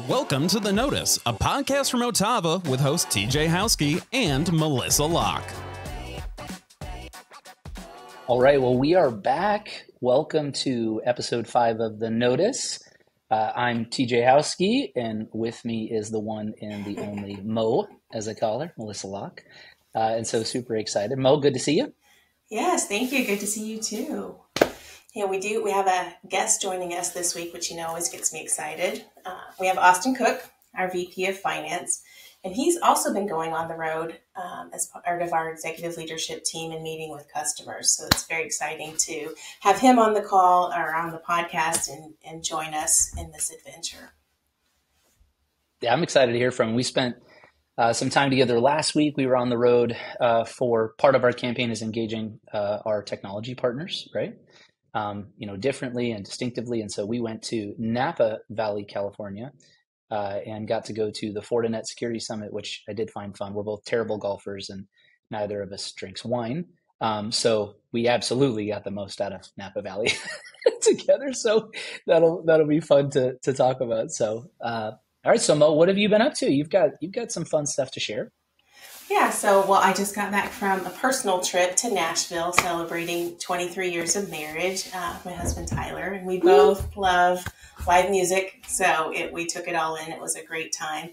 Welcome to The Notice, a podcast from Otava with host TJ Howski and Melissa Locke. All right, well, we are back. Welcome to episode 5 of The Notice. I'm TJ Howski, and with me is the one and the only Mo, as I call her, Melissa Locke. And so super excited. Mo, good to see you. Yes, thank you. Good to see you too. Yeah, we have a guest joining us this week, which always gets me excited. We have Austin Cook, our VP of Finance, and he's also been going on the road as part of our executive leadership team and meeting with customers. So it's very exciting to have him on the call or on the podcast and join us in this adventure. Yeah, I'm excited to hear from him. We spent some time together last week. We were on the road for part of our campaign is engaging our technology partners, right? Differently and distinctively. And so we went to Napa Valley, California, and got to go to the Fortinet Security Summit, which I did find fun. We're both terrible golfers and neither of us drinks wine. So we absolutely got the most out of Napa Valley together. So that'll be fun to talk about. So, all right. So Mo, what have you been up to? You've got some fun stuff to share. Yeah, I just got back from a personal trip to Nashville celebrating 23 years of marriage with my husband Tyler, and we both love live music, so we took it all in. It was a great time.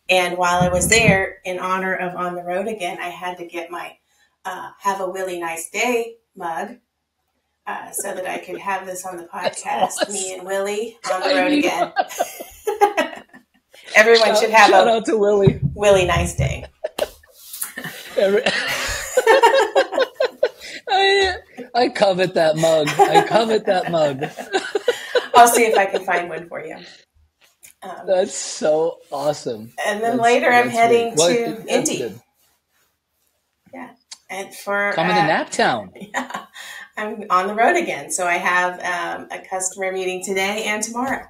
And while I was there, in honor of On the Road Again, I had to get my Have a Really Nice Day mug so that I could have this on the podcast, awesome. Me and Willie on the road again. Everyone should have shout out to Willie. Willie Nice Day. I covet that mug. I'll see if I can find one for you. That's so awesome. And then later I'm heading to Indy. Good. Yeah. And coming to Naptown. Yeah. I'm on the road again. So I have a customer meeting today and tomorrow.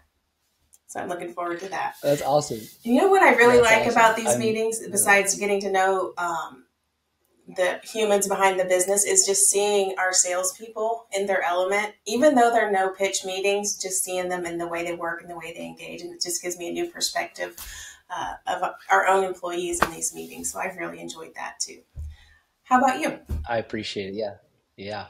So I'm looking forward to that. That's awesome. You know what I really like about these meetings, besides getting to know the humans behind the business, is just seeing our salespeople in their element. Even though they're no pitch meetings, just seeing them in the way they work and the way they engage. And it just gives me a new perspective of our own employees in these meetings. So I've really enjoyed that too. How about you? I appreciate it. Yeah.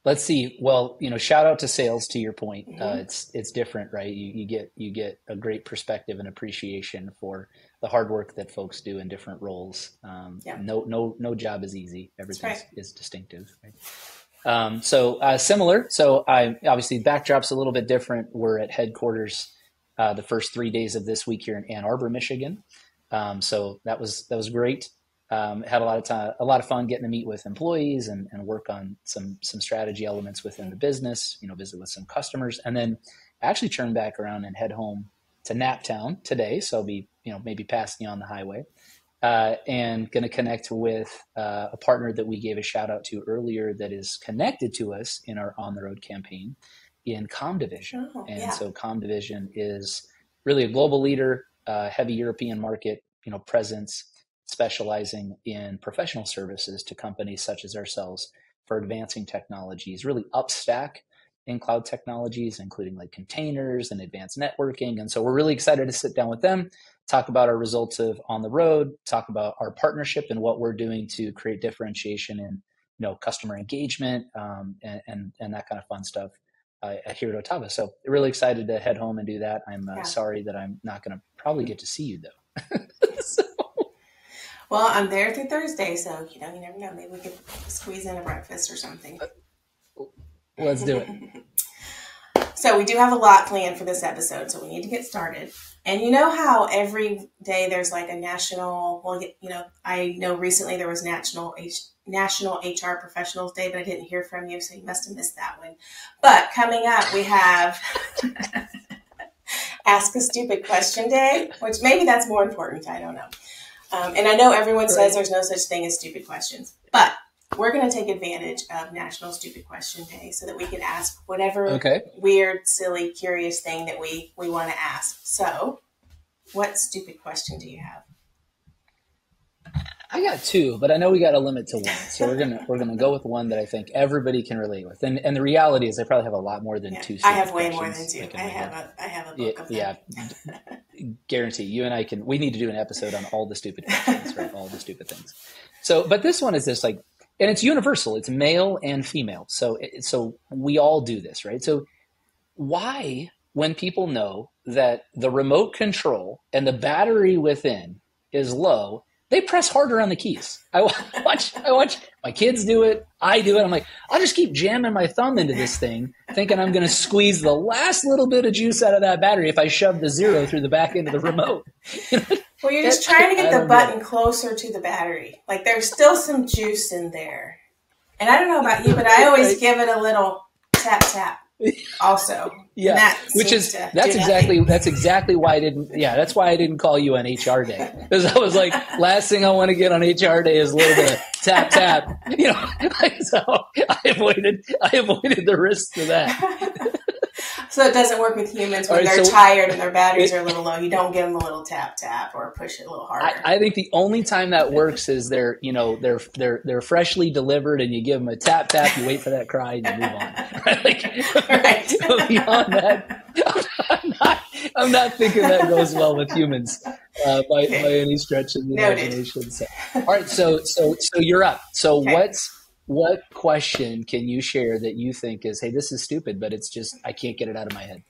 Let's see. Well, shout out to sales. To your point, it's different, right? You get a great perspective and appreciation for the hard work that folks do in different roles. No job is easy. Everything is distinctive. Right? Similar. So I obviously backdrop's a little bit different. We're at headquarters the first 3 days of this week here in Ann Arbor, Michigan. So that was great. Had a lot of fun getting to meet with employees and work on some strategy elements within the business, visit with some customers, and then actually turn back around and head home to Naptown today. So I'll be, maybe passing you on the highway, and going to connect with a partner that we gave a shout out to earlier that is connected to us in our On the Road campaign in ComDivision. So ComDivision is really a global leader, heavy European market, presence, specializing in professional services to companies such as ourselves for advancing technologies, really upstack in cloud technologies, including like containers and advanced networking. And so we're really excited to sit down with them, talk about our results of On the Road, talk about our partnership and what we're doing to create differentiation in, customer engagement and that kind of fun stuff here at Otava. So really excited to head home and do that. I'm sorry that I'm not going to probably get to see you though. Well, I'm there through Thursday, so you never know. Maybe we could squeeze in a breakfast or something. Let's do it. So we do have a lot planned for this episode, so we need to get started. And you know how every day there's like a national, I know recently there was National HR Professionals Day, but I didn't hear from you, so you must have missed that one. But coming up, we have Ask a Stupid Question Day, which maybe that's more important. I don't know. And I know everyone says there's no such thing as stupid questions, but we're going to take advantage of National Stupid Question Day so that we can ask whatever weird, silly, curious thing that we want to ask. So what stupid question do you have? I got two, but I know we got a limit to one. So we're gonna go with one that I think everybody can relate with. And the reality is I probably have a lot more than two. I have way more than two. I have a book of them. guarantee you and I we need to do an episode on all the stupid questions, right? All the stupid things. So, but this one is this like, and it's universal. It's male and female. So we all do this, right? So why, when people know that the remote control and the battery within is low, they press harder on the keys? I watch my kids do it. I do it. I'm like, I'll just keep jamming my thumb into this thing, thinking I'm going to squeeze the last little bit of juice out of that battery if I shove the 0 through the back end of the remote. Well, you're just trying to get the button closer to the battery. Like there's still some juice in there. And I don't know about you, but I always give it a little tap tap also. Yeah, that's exactly why I didn't. Yeah, that's why I didn't call you on HR day, because I was like, last thing I want to get on HR day is a little bit of tap tap. So I avoided the risks of that. So it doesn't work with humans when they're tired and their batteries are a little low. You don't give them a little tap tap or push it a little harder. I think the only time that works is they're freshly delivered and you give them a tap tap. You wait for that cry and you move on. Right? Beyond that, I'm not thinking that goes well with humans by any stretch of the imagination. So, all right, so you're up. So what question can you share that you think is, hey, this is stupid, but it's just, I can't get it out of my head?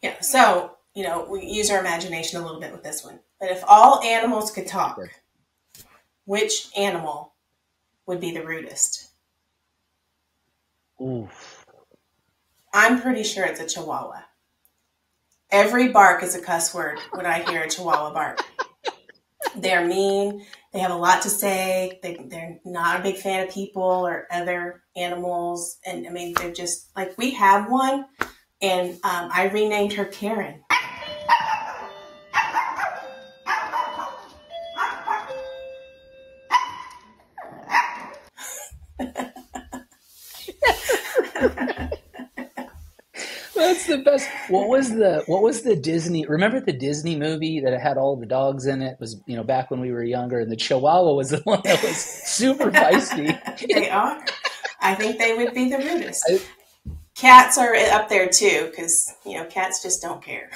Yeah. So, we use our imagination a little bit with this one. But if all animals could talk, sure, which animal would be the rudest? Oof. I'm pretty sure it's a Chihuahua. Every bark is a cuss word when I hear a Chihuahua bark. They're mean. They have a lot to say. They're not a big fan of people or other animals. And I mean, they're just like, we have one, and I renamed her Karen. That's the best. What was the Disney? Remember the Disney movie that had all the dogs in it? It was back when we were younger, and the Chihuahua was the one that was super feisty. They are. I think they would be the rudest. Cats are up there too, because cats just don't care.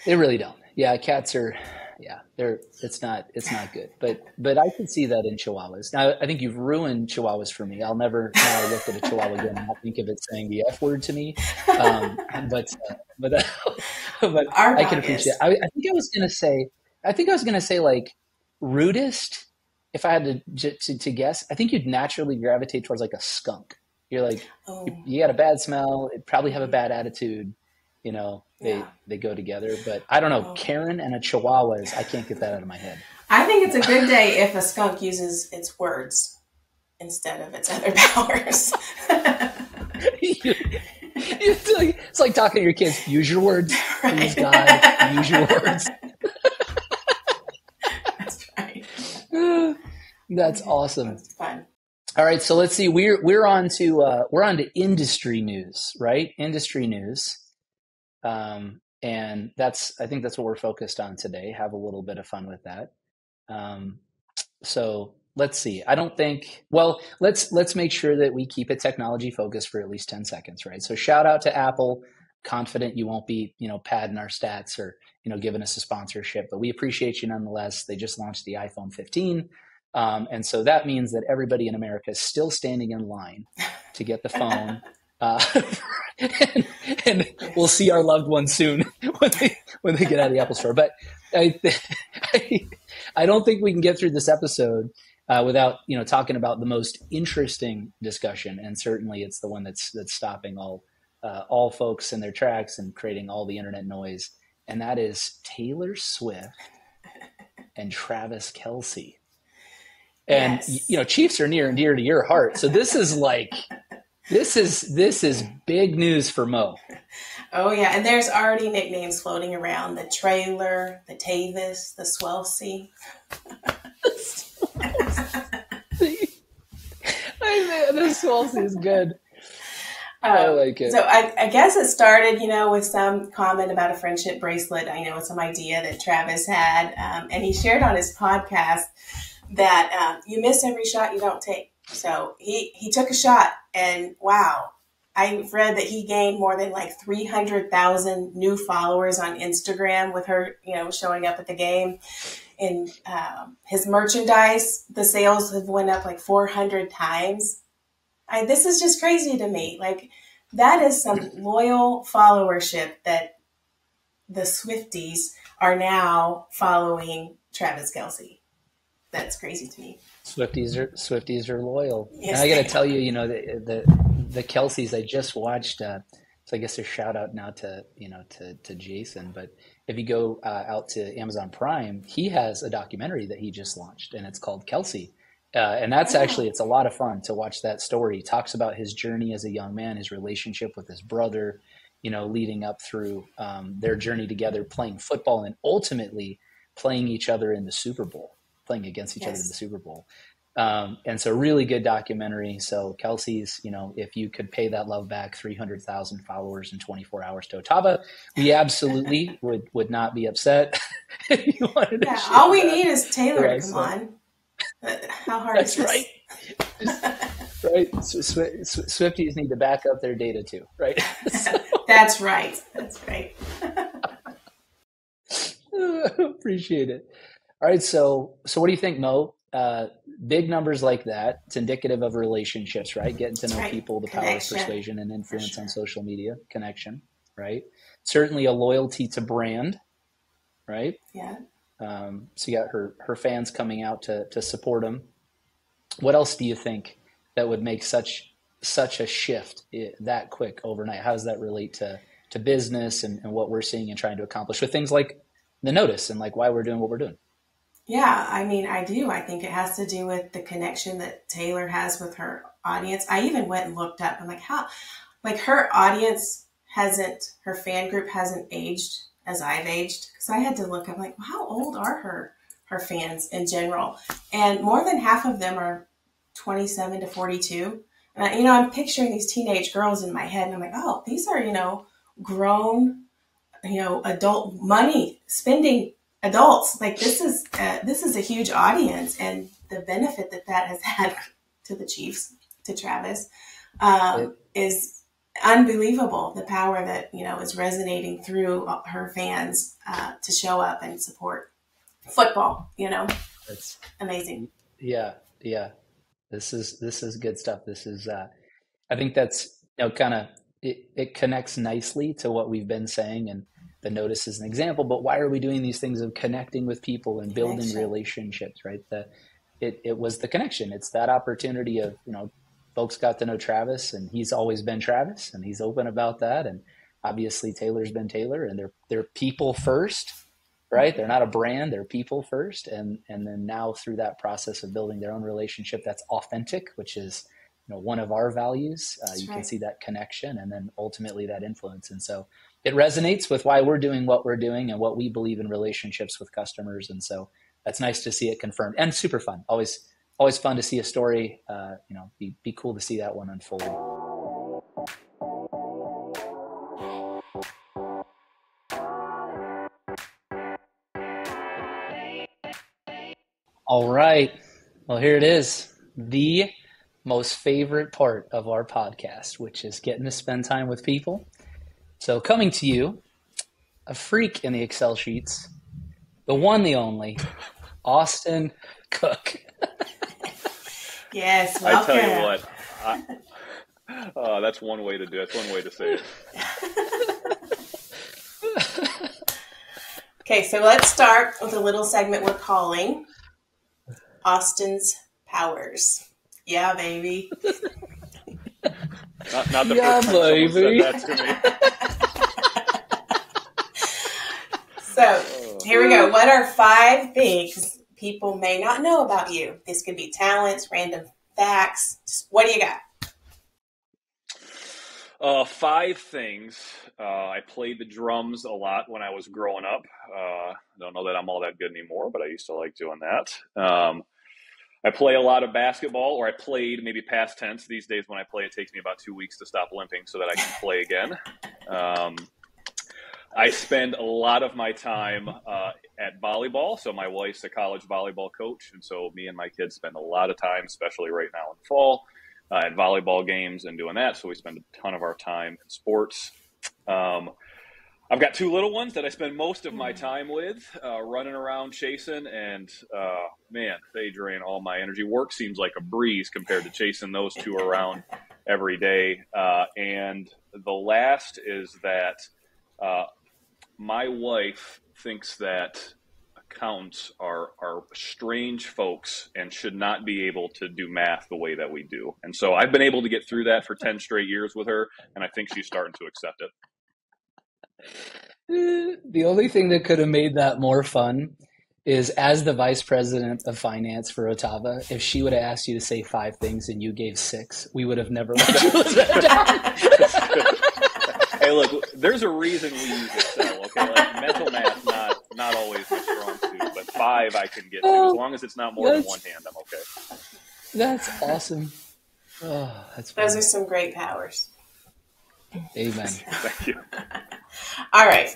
They really don't. Yeah, cats are. Yeah, it's not good. But I can see that in Chihuahuas. Now, I think you've ruined Chihuahuas for me. I'll never now look at a Chihuahua again and not think of it saying the F word to me. But I can appreciate it. I think I was gonna say like rudest. If I had to guess, I think you'd naturally gravitate towards like a skunk. You're like, you got a bad smell. It'd probably have a bad attitude. They go together, but I don't know. Karen and a Chihuahua I can't get that out of my head. I think it's a good day if a skunk uses its words instead of its other powers. It's like talking to your kids. Use your words, please, God. Use your words. That's right. That's awesome. That's fun. All right, so let's see. We're on to industry news, right? Industry news. And I think that's what we're focused on today. Have a little bit of fun with that. So let's see. Let's make sure that we keep it technology focused for at least 10 seconds, right? So shout out to Apple. Confident you won't be, padding our stats or, giving us a sponsorship, but we appreciate you nonetheless. They just launched the iPhone 15. And so that means that everybody in America is still standing in line to get the phone. And we'll see our loved ones soon when they get out of the Apple Store. But I don't think we can get through this episode without talking about the most interesting discussion, and certainly it's the one that's stopping all folks in their tracks and creating all the internet noise, and that is Taylor Swift and Travis Kelce. And yes. Chiefs are near and dear to your heart, so this is like. This is big news for Mo. Oh yeah, and there's already nicknames floating around: the Trailer, the Tavis, the Swelsey. The Swelsey is good. I like it. So I guess it started, with some comment about a friendship bracelet. Some idea that Travis had, and he shared on his podcast that you miss every shot you don't take. So he took a shot, and wow, I read that he gained more than like 300,000 new followers on Instagram with her, showing up at the game. And his merchandise, the sales have went up like 400 times. This is just crazy to me. Like, that is some loyal followership that the Swifties are now following Travis Kelce. That's crazy to me. Swifties are loyal. Yes, and I got to tell you, the Kelce's, I just watched. So I guess a shout out now to Jason. But if you go out to Amazon Prime, he has a documentary that he just launched, and it's called Kelce. And that's actually, it's a lot of fun to watch that story. He talks about his journey as a young man, his relationship with his brother, leading up through their journey together, playing football, and ultimately playing each other in the Super Bowl, playing against each other in the Super Bowl. And so really good documentary. So Kelce's, if you could pay that love back, 300,000 followers in 24 hours to Otava, we absolutely would not be upset. If you wanted to all we that. need is Taylor to come on. How hard is this? Right. Right. Swifties need to back up their data too, right? That's right. That's right. Appreciate it. All right. So what do you think, Mo? Big numbers like that, it's indicative of relationships, right? Getting to know people, the power of persuasion and influence on social media, connection, right? Certainly a loyalty to brand, right? Yeah. So you got her fans coming out to support them. What else do you think that would make such a shift that quick overnight? How does that relate to business and what we're seeing and trying to accomplish with things like the notice and like why we're doing what we're doing? Yeah, I mean, I do. I think it has to do with the connection that Taylor has with her audience. I even went and looked up. I'm like, how? Like, her audience her fan group hasn't aged as I've aged. Because I had to look up, like, how old are her fans in general? And more than half of them are 27 to 42. And, I'm picturing these teenage girls in my head. And I'm like, oh, these are, grown, adult money spending adults. Like, this is a huge audience, and the benefit that has had to the Chiefs, to Travis, is unbelievable. The power that is resonating through her fans to show up and support football. It's amazing. Yeah. This is good stuff. This is I think that's kind of it connects nicely to what we've been saying, and the notice is an example, but why are we doing these things of connecting with people and building relationships, right? It was the connection. It's that opportunity of, folks got to know Travis, and he's always been Travis, and he's open about that. And obviously Taylor's been Taylor, and they're people first, right? They're not a brand, they're people first. And then now through that process of building their own relationship that's authentic, which is, one of our values, you can see that connection and then ultimately that influence. And so it resonates with why we're doing what we're doing and what we believe in relationships with customers. And so that's nice to see it confirmed and super fun. Always fun to see a story, be cool to see that one unfold. All right. Well, here it is. The most favorite part of our podcast, which is getting to spend time with people. So coming to you, a freak in the Excel sheets, the one, the only, Austin Cook. Yes, welcome. I tell you what, that's one way to do it. That's one way to say it. Okay, so let's start with a little segment we're calling Austin's Powers. Yeah, baby. Not the first time someone said that to me. So here we go. What are 5 things people may not know about you? This could be talents, random facts. What do you got? 5 things. I played the drums a lot when I was growing up. Don't know that I'm all that good anymore, but I used to like doing that. I play a lot of basketball, or I played, maybe past tense. These days when I play, it takes me about 2 weeks to stop limping so that I can play again. I spend a lot of my time at volleyball. So my wife's a college volleyball coach. And so me and my kids spend a lot of time, especially right now in fall, at volleyball games and doing that. So we spend a ton of our time in sports. I've got 2 little ones that I spend most of my time with, running around chasing, and man, they drain all my energy. Work seems like a breeze compared to chasing those 2 around every day. And the last is that my wife thinks that accountants are strange folks and should not be able to do math the way that we do. And so I've been able to get through that for 10 straight years with her, and I think she's starting to accept it. The only thing that could have made that more fun is, as the vice president of finance for Otava, if she would have asked you to say 5 things and you gave 6, we would have never let you live that down. Hey, look, there's a reason we use Excel, okay? Like mental math, not always my strong suit, but 5 I can get to. As long as it's not more than one hand, I'm okay. That's awesome. Oh, that's Those are some great powers. Amen. Thank you. All right.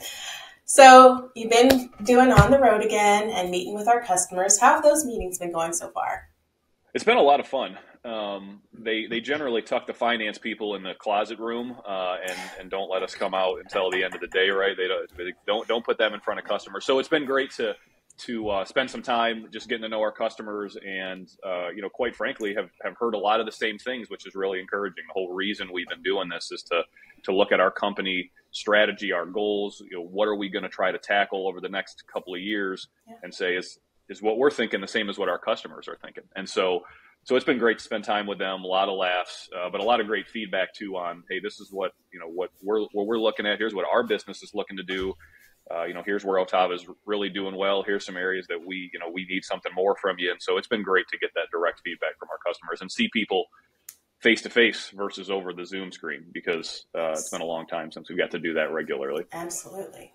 So you've been doing On the Road again and meeting with our customers. How have those meetings been going so far? It's been a lot of fun. They generally tuck the finance people in the closet room and don't let us come out until the end of the day, right? They don't put them in front of customers. So it's been great to spend some time just getting to know our customers, and quite frankly, have heard a lot of the same things, which is really encouraging. The whole reason we've been doing this is to look at our company strategy, our goals. What are we going to try to tackle over the next couple of years, and say is what we're thinking the same as what our customers are thinking. And so it's been great to spend time with them. A lot of laughs, but a lot of great feedback too on, hey, this is what we're looking at. Here's what our business is looking to do. Here's where Otava is really doing well. Here's some areas that we need something more from you. And so it's been great to get that direct feedback from our customers and see people face to face versus over the Zoom screen, because it's been a long time since we got to do that regularly. Absolutely.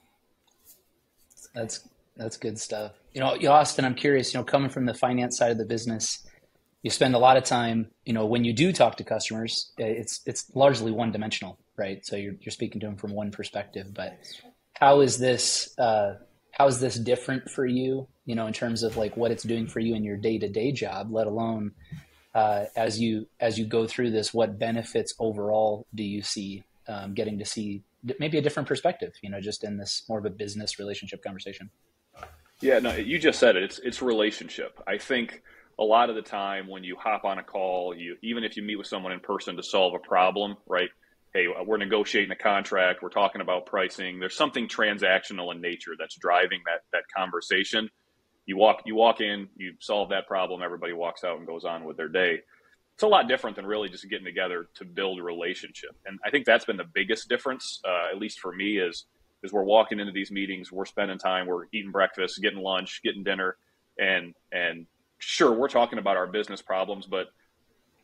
That's good stuff. Austin, I'm curious, coming from the finance side of the business, you spend a lot of time, when you do talk to customers, it's largely one dimensional, right? So you're speaking to them from one perspective, but how is this different for you, in terms of like what it's doing for you in your day-to-day job, let alone as you go through this, what benefits overall do you see getting to see maybe a different perspective, just in this more of a business relationship conversation? Yeah, no, you just said it. It's relationship. I think a lot of the time when you hop on a call, even if you meet with someone in person to solve a problem, right? Hey, we're negotiating a contract. We're talking about pricing. There's something transactional in nature that's driving that conversation. You walk in, you solve that problem. Everybody walks out and goes on with their day. It's a lot different than really just getting together to build a relationship. And I think that's been the biggest difference, at least for me, is we're walking into these meetings, we're spending time, we're eating breakfast, getting lunch, getting dinner, and sure, we're talking about our business problems, but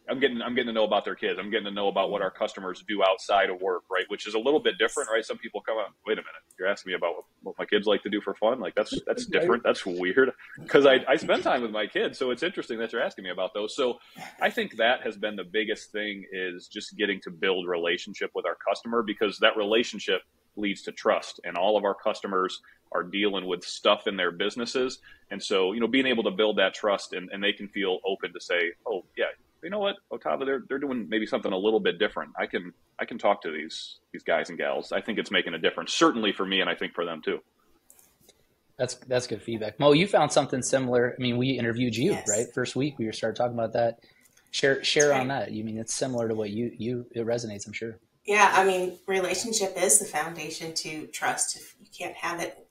I'm getting to know about their kids. I'm getting to know about what our customers do outside of work, right? Which is a little bit different, right? Some people come out, wait a minute, you're asking me about what my kids like to do for fun? Like that's different. That's weird, because I spend time with my kids. So it's interesting that you're asking me about those. So I think that has been the biggest thing, is just getting to build relationship with our customer, because that relationship leads to trust, and all of our customers are dealing with stuff in their businesses. And so, being able to build that trust, and they can feel open to say, oh yeah, you know what, Otava, they're doing maybe something a little bit different. I can talk to these guys and gals. I think it's making a difference, certainly for me, and I think for them too. That's good feedback. Mo, you found something similar. I mean, we interviewed you, Yes. right? First week we started talking about that. Share on that. You mean it's similar to what it resonates, I'm sure. Yeah, I mean, relationship is the foundation to trust. If you can't have it,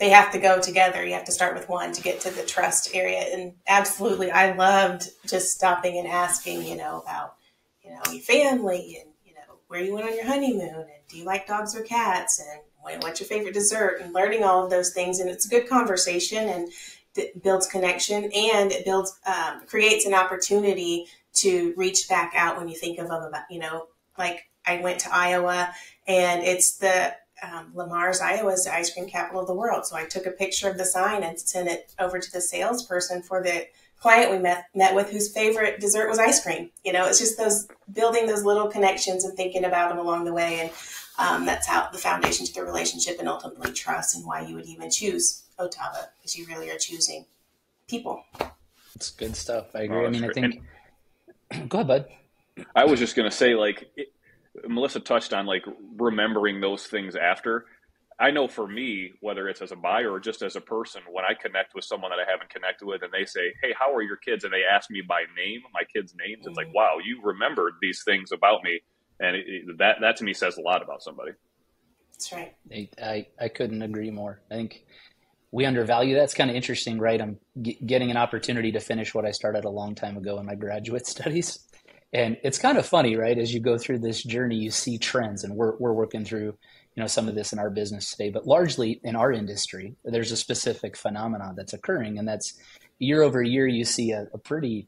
they have to go together. You have to start with one to get to the trust area. And absolutely, I loved just stopping and asking, about, your family and, where you went on your honeymoon, and do you like dogs or cats, and what's your favorite dessert, and learning all of those things. And it's a good conversation, and it builds connection, and it creates an opportunity to reach back out when you think of them about, like I went to Iowa, and it's the Lamar's, Iowa is the ice cream capital of the world. So I took a picture of the sign and sent it over to the salesperson for the client we met with, whose favorite dessert was ice cream. It's just building those little connections and thinking about them along the way. And that's how the foundation to the relationship, and ultimately trust, and why you would even choose Otava, because you really are choosing people. It's good stuff. I agree. I mean, I think Go ahead, bud. I was just going to say, like, Melissa touched on like remembering those things after. I know for me, whether it's as a buyer or just as a person, when I connect with someone that I haven't connected with and they say, "Hey, how are your kids?" and they ask me by name, my kids' names, it's like, wow, you remembered these things about me. And that to me says a lot about somebody. That's right. I couldn't agree more. I think we undervalue that. It's kind of interesting, right? I'm getting an opportunity to finish what I started a long time ago in my graduate studies. And it's kind of funny, right? As you go through this journey, you see trends, and we're working through, some of this in our business today, but largely in our industry, there's a specific phenomenon that's occurring, and that's year over year, you see a pretty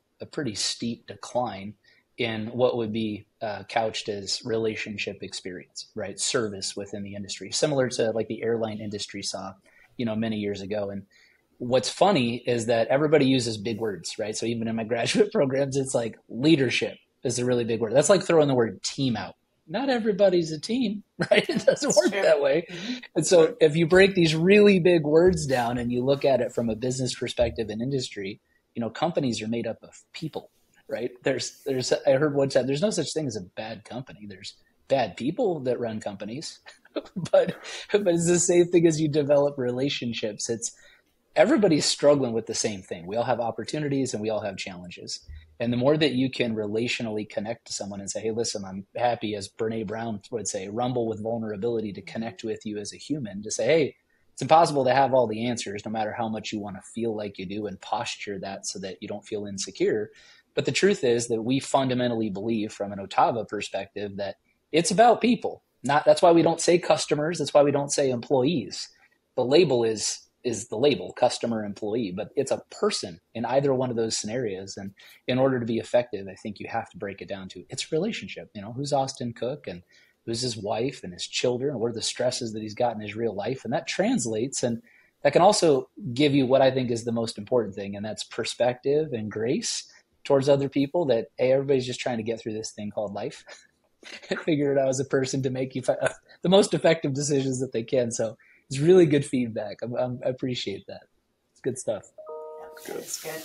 steep decline in what would be couched as relationship experience, right? Service within the industry, similar to like the airline industry saw, many years ago. And what's funny is that everybody uses big words, right? So even in my graduate programs, it's like leadership is a really big word. That's like throwing the word team out. Not everybody's a team, right? It doesn't work that way. And so if you break these really big words down and you look at it from a business perspective and industry, companies are made up of people, right? I heard one time, there's no such thing as a bad company. There's bad people that run companies, but it's the same thing as you develop relationships. Everybody's struggling with the same thing. We all have opportunities and we all have challenges. And the more that you can relationally connect to someone and say, "Hey, listen, I'm happy," as Brene Brown would say, rumble with vulnerability to connect with you as a human, to say, "Hey, it's impossible to have all the answers, no matter how much you want to feel like you do, and posture that so that you don't feel insecure." But the truth is that we fundamentally believe from an Otava perspective that it's about people. That's why we don't say customers. That's why we don't say employees. The label is the label, customer, employee, but it's a person in either one of those scenarios. And in order to be effective, I think you have to break it down to it's relationship. Who's Austin Cook and who's his wife and his children, and what are the stresses that he's got in his real life? And that translates, and that can also give you what I think is the most important thing, and that's perspective and grace towards other people, that, hey, everybody's just trying to get through this thing called life and figure it out as a person to make the most effective decisions that they can. So it's really good feedback. I appreciate that. It's good stuff. That's good.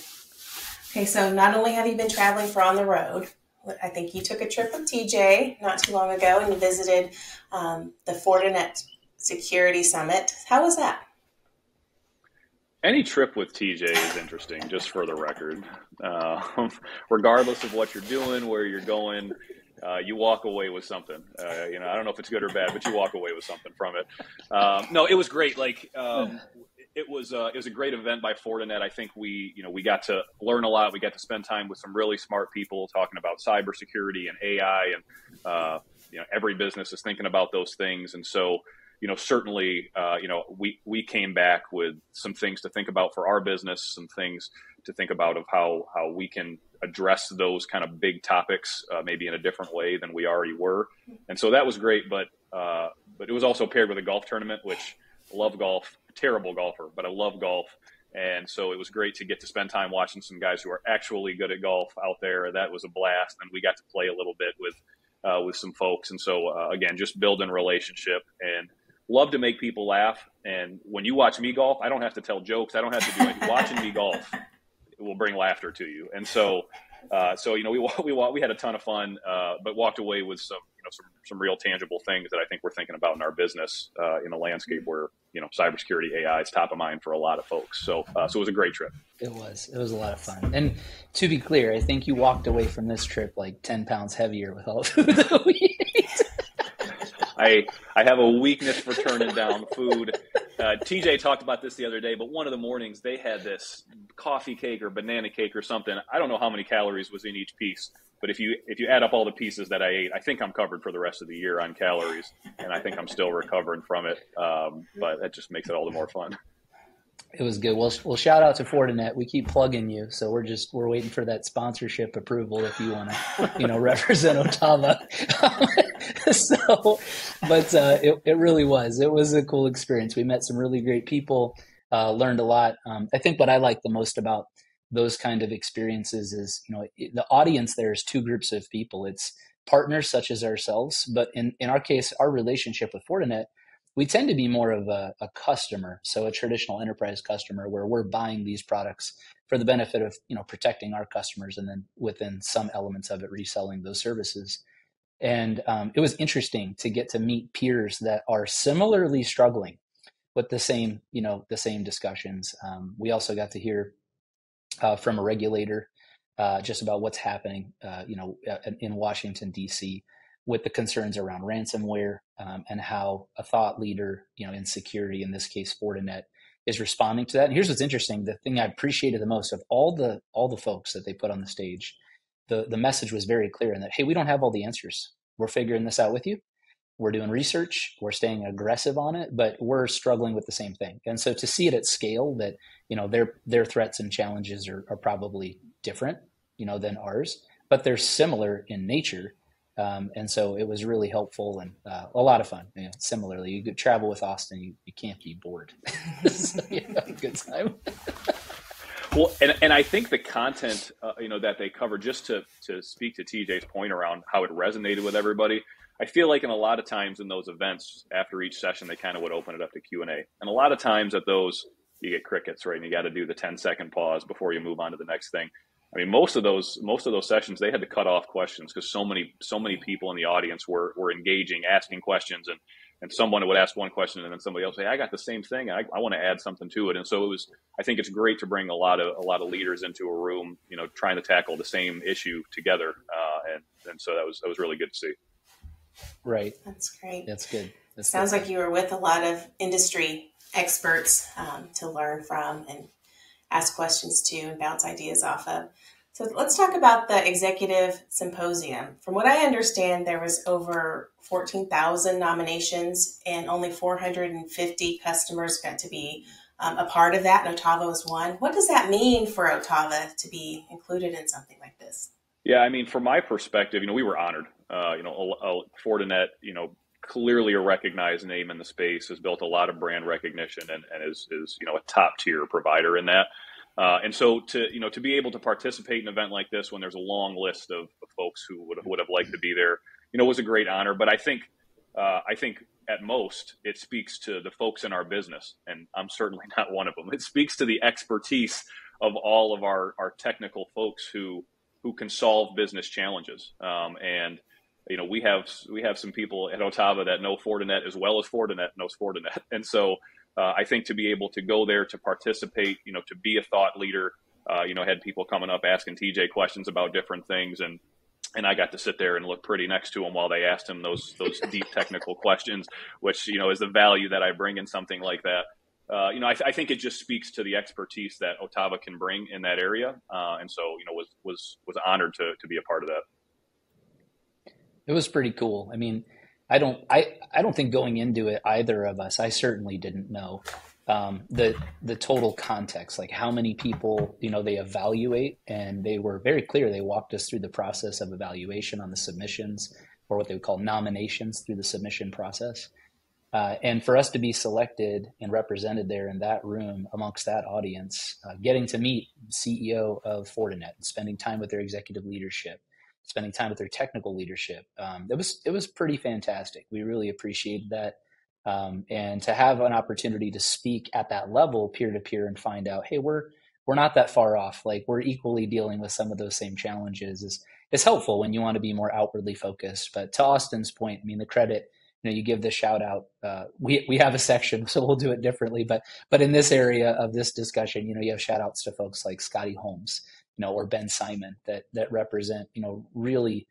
Okay, so not only have you been traveling for On the Road, I think you took a trip with TJ not too long ago and you visited the Fortinet Security Summit. How was that? Any trip with TJ is interesting, just for the record. Regardless of what you're doing, where you're going, you walk away with something. I don't know if it's good or bad, but you walk away with something from it. No, it was great. It was a great event by Fortinet. I think we got to learn a lot. We got to spend time with some really smart people talking about cybersecurity and AI, and every business is thinking about those things. And so, certainly, we came back with some things to think about for our business, some things to think about of how we can address those kind of big topics, maybe in a different way than we already were. And so that was great, but it was also paired with a golf tournament, which I love golf, terrible golfer, but I love golf. And so it was great to get to spend time watching some guys who are actually good at golf out there. That was a blast. And we got to play a little bit with some folks. And so, again, just building relationship, and love to make people laugh. And when you watch me golf, I don't have to tell jokes. I don't have to do anything. Watching me golf, it will bring laughter to you. And so, we had a ton of fun, but walked away with some real tangible things that I think we're thinking about in our business, in a landscape where, cybersecurity, AI is top of mind for a lot of folks. So it was a great trip. It was a lot of fun. And to be clear, I think you walked away from this trip like 10 pounds heavier with all the food that we ate. I have a weakness for turning down food. TJ talked about this the other day, but one of the mornings they had this coffee cake or banana cake or something. I don't know how many calories was in each piece, but if you add up all the pieces that I ate, I think I'm covered for the rest of the year on calories, and I think I'm still recovering from it. But that just makes it all the more fun. It was good. Well, shout out to Fortinet. We keep plugging you, so we're waiting for that sponsorship approval if you want to, represent Otava. It really was. It was a cool experience. We met some really great people, learned a lot. I think what I like the most about those kind of experiences is, the audience there is two groups of people. It's partners such as ourselves, but in our case, our relationship with Fortinet we tend to be more of a customer, so a traditional enterprise customer, where we're buying these products for the benefit of protecting our customers, and then within some elements of it, reselling those services. And it was interesting to get to meet peers that are similarly struggling with the same discussions. We also got to hear from a regulator just about what's happening, in Washington, D.C., with the concerns around ransomware, and how a thought leader, in security, in this case, Fortinet, is responding to that. And here's what's interesting. The thing I appreciated the most of all the folks that they put on the stage, the message was very clear in that, hey, we don't have all the answers. We're figuring this out with you. We're doing research. We're staying aggressive on it, but we're struggling with the same thing. And so to see it at scale, that, their threats and challenges are probably different, than ours, but they're similar in nature. And so it was really helpful and a lot of fun. Similarly, you could travel with Austin, you can't be bored. So, a good time. Well, and I think the content, that they cover, just to speak to TJ's point around how it resonated with everybody, I feel like in a lot of times in those events, after each session, they kind of would open it up to Q&A. And a lot of times at those, you get crickets, right? And you got to do the 10-second pause before you move on to the next thing. I mean, most of those sessions, they had to cut off questions because so many people in the audience were engaging, asking questions, and someone would ask one question and then somebody else say, I got the same thing. I want to add something to it. And so I think it's great to bring a lot of leaders into a room, trying to tackle the same issue together. And so that was really good to see. Right. That's great. That's good. Sounds like you were with a lot of industry experts to learn from and ask questions to and bounce ideas off of. So let's talk about the executive symposium. From what I understand, there was over 14,000 nominations and only 450 customers got to be a part of that, and Otava was one. What does that mean for Otava to be included in something like this? Yeah, I mean, from my perspective, we were honored. Fortinet, clearly a recognized name in the space, has built a lot of brand recognition and is a top tier provider in that. And so to be able to participate in an event like this when there's a long list of folks who would have liked to be there, was a great honor. But I think at most it speaks to the folks in our business, and I'm certainly not one of them. It speaks to the expertise of all of our technical folks who can solve business challenges. And we have some people at Otava that know Fortinet as well as Fortinet knows Fortinet. And so I think to be able to go there to participate, to be a thought leader, had people coming up asking TJ questions about different things, and I got to sit there and look pretty next to them while they asked him those deep technical questions, which is the value that I bring in something like that. I think it just speaks to the expertise that Otava can bring in that area, and so was honored to be a part of that. It was pretty cool. I mean, I don't think going into it, either of us, I certainly didn't know the total context, like how many people they evaluate, and they were very clear. They walked us through the process of evaluation on the submissions, or what they would call nominations, through the submission process. And for us to be selected and represented there in that room amongst that audience, getting to meet the CEO of Fortinet and spending time with their executive leadership, spending time with their technical leadership, it was pretty fantastic. We really appreciated that. And to have an opportunity to speak at that level, peer to peer, and find out, hey, we're not that far off. Like, we're equally dealing with some of those same challenges is helpful when you want to be more outwardly focused. But to Austin's point, I mean, the credit, you give the shout out. We have a section, so we'll do it differently. But in this area of this discussion, you have shout outs to folks like Scotty Holmes, or Ben Simon that represent, really,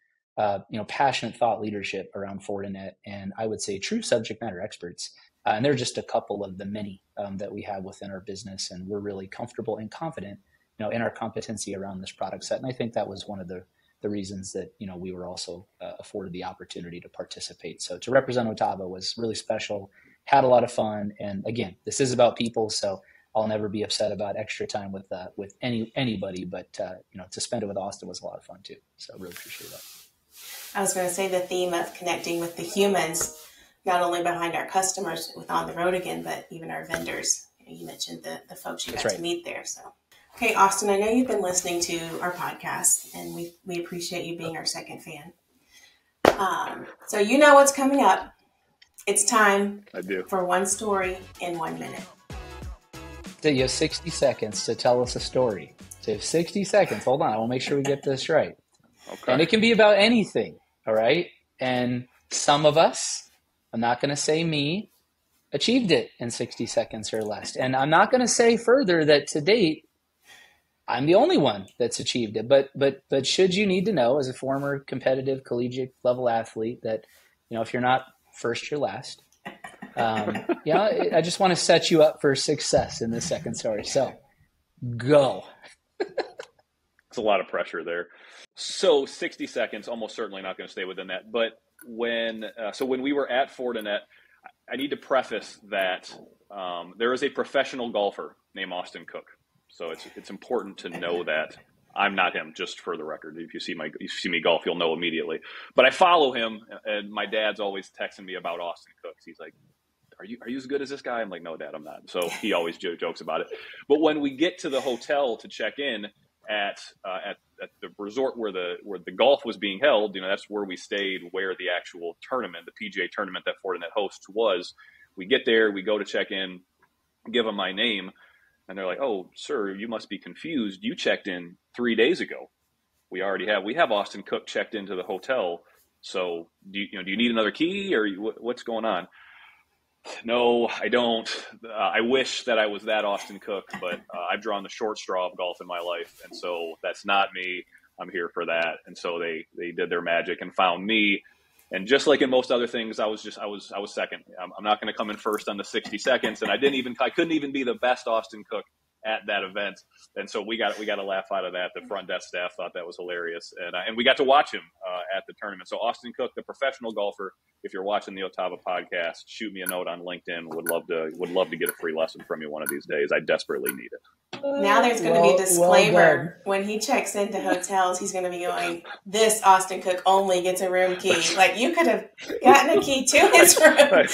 passionate thought leadership around Fortinet, and I would say true subject matter experts. And they're just a couple of the many that we have within our business, and we're really comfortable and confident, in our competency around this product set. And I think that was one of the reasons that, we were also afforded the opportunity to participate. So to represent Otava was really special, had a lot of fun. And again, this is about people, so I'll never be upset about extra time with anybody, but to spend it with Austin was a lot of fun too. So really appreciate that. I was going to say the theme of connecting with the humans, not only behind our customers with On the Road Again, but even our vendors. You mentioned the folks you got to meet there. So, okay, Austin, I know you've been listening to our podcast, and we appreciate you being our second fan. So what's coming up. It's time I do. for one story in 1 minute. So you have 60 seconds to tell us a story. So you have 60 seconds. Hold on. I will make sure we get this right. Okay. And it can be about anything. All right. And some of us, I'm not going to say me, achieved it in 60 seconds or less. And I'm not going to say further that to date, I'm the only one that's achieved it. But should you need to know, as a former competitive collegiate level athlete, that, if you're not first, you're last. I just want to set you up for success in the second story. So go. It's a lot of pressure there. So 60 seconds, almost certainly not going to stay within that. But when we were at Fortinet, I need to preface that there is a professional golfer named Austin Cook. So it's important to know that I'm not him, just for the record. If you see me golf, you'll know immediately. But I follow him, and my dad's always texting me about Austin Cook. He's like, Are you as good as this guy? I'm like, no, Dad, I'm not. So he always jokes about it. But when we get to the hotel to check in at the resort where the golf was being held, that's where we stayed, where the actual tournament, the PGA tournament that Fortinet hosts was. We get there, we go to check in, give them my name, and they're like, "Oh, sir, you must be confused. You checked in 3 days ago. We have Austin Cook checked into the hotel. So do you need another key, or what's going on?" No, I don't. I wish that I was that Austin Cook, but I've drawn the short straw of golf in my life, and so that's not me. I'm here for that. And so they did their magic and found me. And just like in most other things, I was second. I'm not going to come in first on the 60 seconds, and I couldn't even be the best Austin Cook at that event. And so we got a laugh out of that. The front desk staff thought that was hilarious, and we got to watch him at the tournament. So Austin Cook, the professional golfer, if you're watching the Otava podcast, shoot me a note on LinkedIn. Would love to get a free lesson from you one of these days. I desperately need it. Now there's going to be a disclaimer. When he checks into hotels, he's going to be going, "This Austin Cook only gets a room key." Like, you could have gotten a key to his room.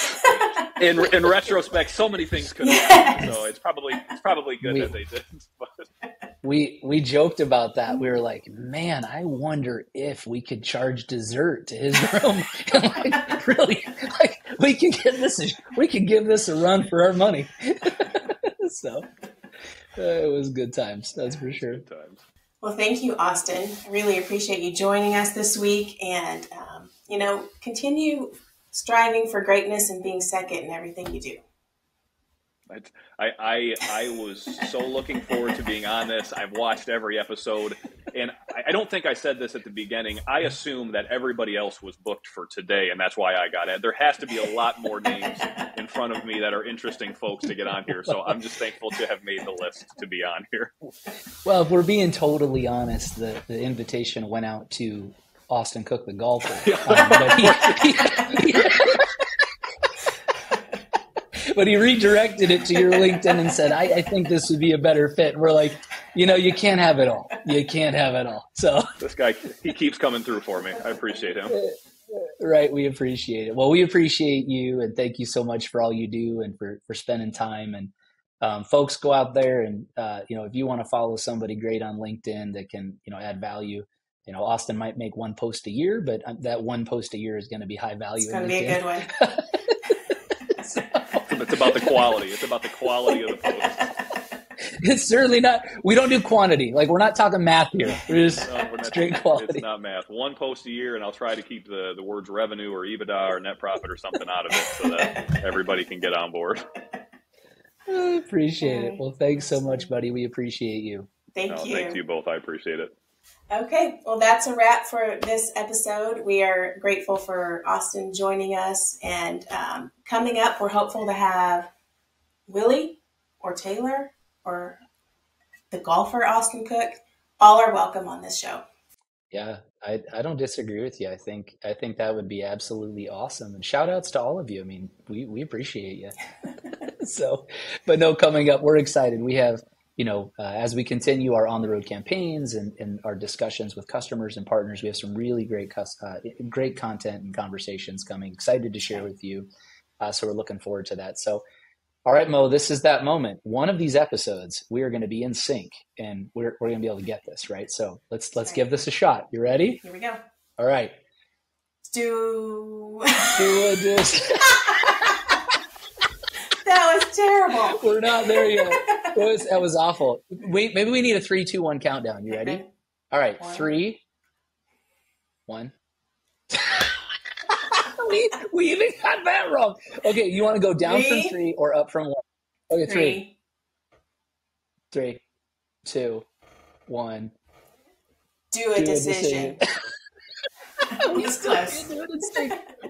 In retrospect, so many things could have happened. So it's probably good that they didn't. We joked about that. We were like, "Man, I wonder if we could charge dessert to his room." And really, we can give this a run for our money. So it was good times, that's for sure. Good times. Well, thank you, Austin. I really appreciate you joining us this week, and continue striving for greatness and being second in everything you do. I was so looking forward to being on this. I've watched every episode, and I don't think I said this at the beginning. I assume that everybody else was booked for today, and that's why I got it. There has to be a lot more names in front of me that are interesting folks to get on here, so I'm just thankful to have made the list to be on here. Well, if we're being totally honest, the invitation went out to Austin Cook, the golfer. But he redirected it to your LinkedIn and said, I think this would be a better fit. And we're like, you can't have it all. You can't have it all. So this guy, he keeps coming through for me. I appreciate him. Right. We appreciate it. Well, we appreciate you, and thank you so much for all you do and for spending time. And folks, go out there and, if you want to follow somebody great on LinkedIn that can, add value. Austin might make one post a year, but that one post a year is going to be high value. It's going to be a good one. It's about the quality. It's about the quality of the post. It's certainly not. We don't do quantity. Like, we're not talking math here. We're just straight quality. It's not math. One post a year, and I'll try to keep the words revenue or EBITDA or net profit or something out of it so that everybody can get on board. Appreciate it. Well, thanks so much, buddy. We appreciate you. Thank you. Thank you both. I appreciate it. Okay, well, that's a wrap for this episode. We are grateful for Austin joining us. And coming up, we're hopeful to have Willie or Taylor or the golfer Austin Cook. All are welcome on this show. Yeah, I don't disagree with you. I think that would be absolutely awesome. And shout outs to all of you. I mean, we appreciate you. So, but no, coming up, we're excited. We have, as we continue our on the road campaigns and our discussions with customers and partners, we have some really great content and conversations coming. Excited to share with you. So we're looking forward to that. So, all right, Mo, this is that moment. One of these episodes, we are going to be in sync, and we're going to be able to get this, right? So let's give this a shot. You ready? Here we go. All right. Do this. That was terrible. We're not there yet. That was awful. Maybe we need a 3, 2, 1 countdown. You ready? Okay. All right. 1. 3, 1. we even got that wrong. Okay, you want to go down 3, from 3 or up from 1? Okay, 3. 3, 2, 1. Do a decision. We It's still close. can't do it.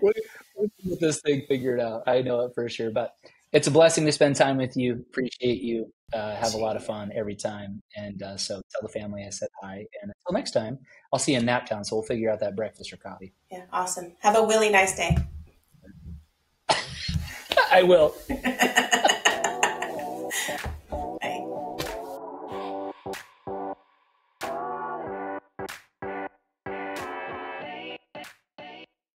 We're going to get this thing figured out. I know it for sure. But it's a blessing to spend time with you. Appreciate you. Have a lot of fun every time. And so tell the family I said hi. And until next time, I'll see you in Naptown. So we'll figure out that breakfast or coffee. Yeah, awesome. Have a really nice day. I will.